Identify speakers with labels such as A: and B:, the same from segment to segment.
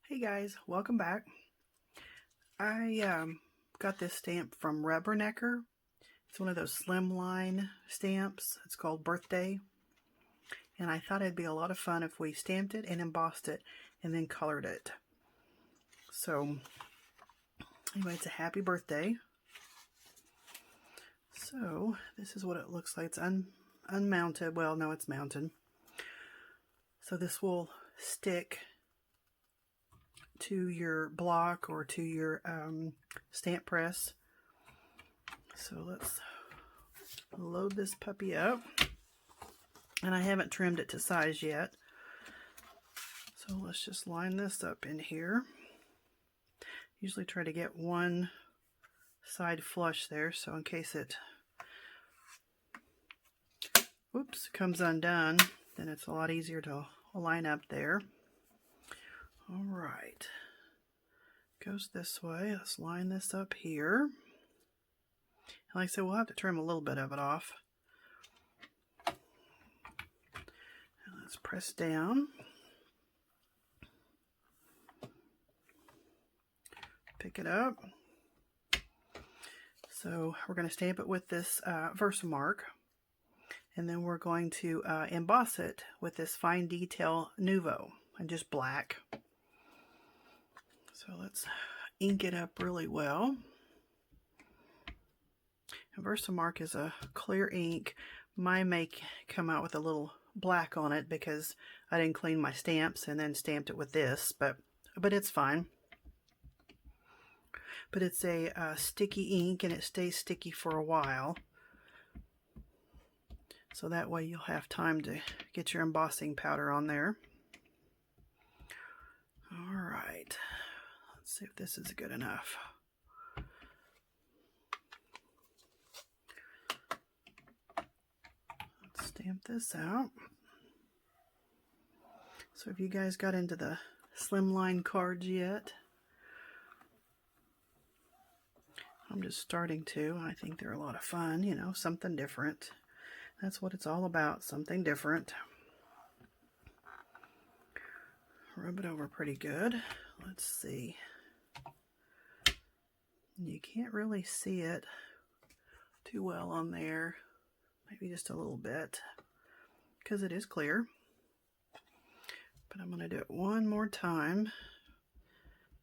A: Hey guys, welcome back. I got this stamp from Rubbernecker. It's one of those slimline stamps. It's called Birthday. And I thought it'd be a lot of fun if we stamped it and embossed it and then colored it. So anyway, it's a happy birthday. So this is what it looks like. It's unmounted. Well, no, it's mounted. So this will stick to your block or to your stamp press. So let's load this puppy up. And I haven't trimmed it to size yet. So let's just line this up in here. Usually try to get one side flush there, so in case it comes undone, then it's a lot easier to line up there. All right, goes this way. Let's line this up here. And like I said, we'll have to trim a little bit of it off. And let's press down. Pick it up. So we're going to stamp it with this Versamark, and then we're going to emboss it with this Fine Detail Nouveau, and just black. So let's ink it up really well. And Versamark is a clear ink. Mine may come out with a little black on it because I didn't clean my stamps and then stamped it with this, but it's fine. But it's a sticky ink, and it stays sticky for a while. So that way you'll have time to get your embossing powder on there. All right, let's see if this is good enough. Let's stamp this out. So if you guys got into the slimline cards yet, I'm just starting to. I think they're a lot of fun, you know, something different. That's what it's all about, something different. Rub it over pretty good. Let's see. You can't really see it too well on there. Maybe just a little bit, because it is clear. But I'm going to do it one more time,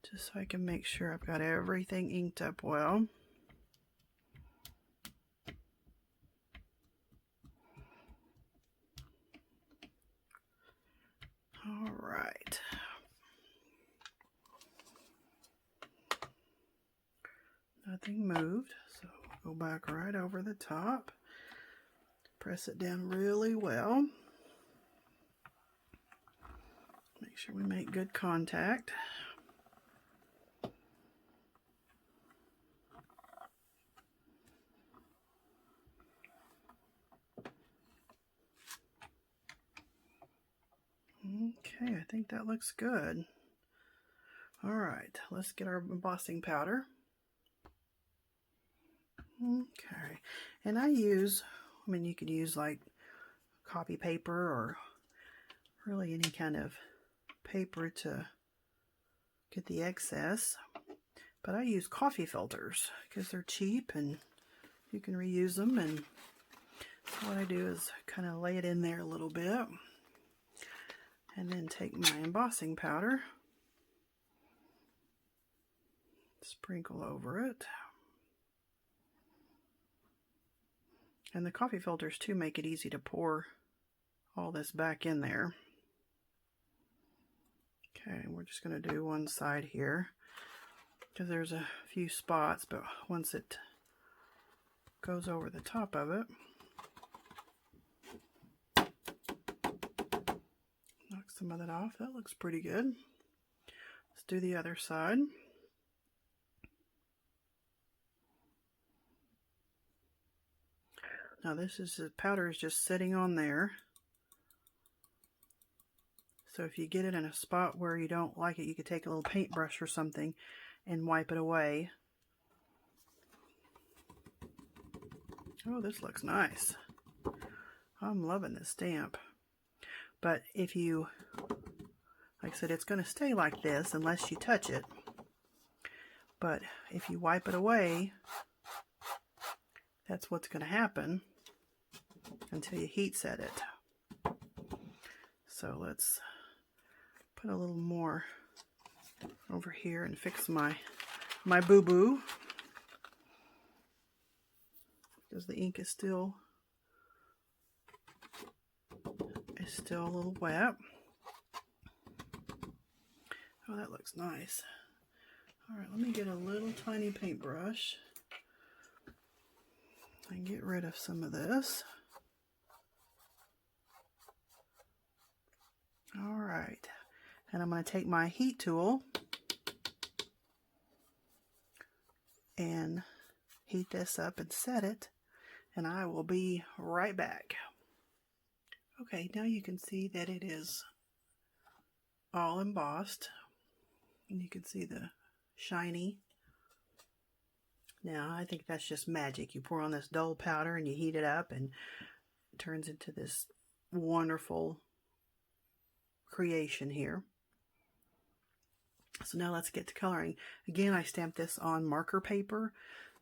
A: just so I can make sure I've got everything inked up well. All right. Nothing moved, so go back right over the top. Press it down really well. Make sure we make good contact. Okay, I think that looks good. All right, let's get our embossing powder. Okay, and you could use like copy paper or really any kind of paper to get the excess. But I use coffee filters because they're cheap and you can reuse them. And so what I do is kind of lay it in there a little bit, and then take my embossing powder, sprinkle over it. And the coffee filters too make it easy to pour all this back in there. Okay, we're just going to do one side here because there's a few spots, but once it goes over the top of it, knock some of that off. That looks pretty good. Let's do the other side. Now the powder is just sitting on there. So if you get it in a spot where you don't like it, you could take a little paintbrush or something and wipe it away. Oh, this looks nice. I'm loving this stamp. But if you Like I said, it's going to stay like this unless you touch it. But if you wipe it away, that's what's going to happen until you heat set it. So let's put a little more over here and fix my boo-boo. Because the ink is still a little wet. Oh, that looks nice. All right, let me get a little tiny paintbrush and get rid of some of this. All right, and I'm going to take my heat tool and heat this up and set it, and I will be right back. Okay, now you can see that it is all embossed, and you can see the shiny. Now, I think that's just magic. You pour on this dull powder and you heat it up, and it turns into this wonderful creation here. So now let's get to coloring. Again, I stamped this on marker paper.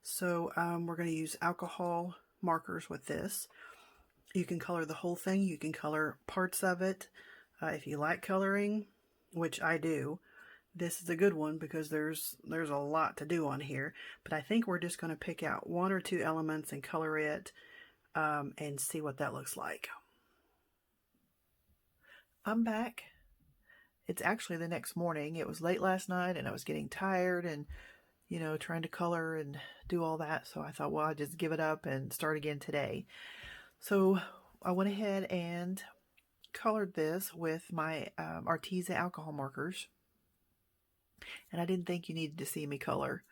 A: So we're going to use alcohol markers with this. You can color the whole thing. You can color parts of it. If you like coloring, which I do, this is a good one because there's a lot to do on here. But I think we're just going to pick out 1 or 2 elements and color it and see what that looks like. I'm back. It's actually the next morning. It was late last night and I was getting tired and, you know, trying to color and do all that. So I thought, well, I'll just give it up and start again today. So I went ahead and colored this with my Arteza alcohol markers. And I didn't think you needed to see me color.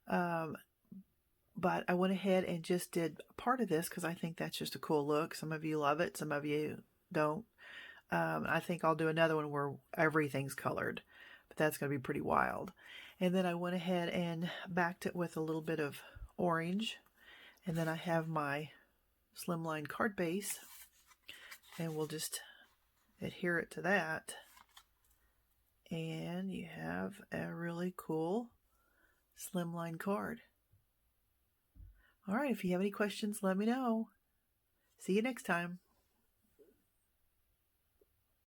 A: But I went ahead and just did part of this because I think that's just a cool look. Some of you love it. Some of you don't. I think I'll do another one where everything's colored. But that's going to be pretty wild. And then I went ahead and backed it with a little bit of orange. And then I have my slimline card base. And we'll just adhere it to that. And you have a really cool slimline card. All right, if you have any questions, let me know. See you next time.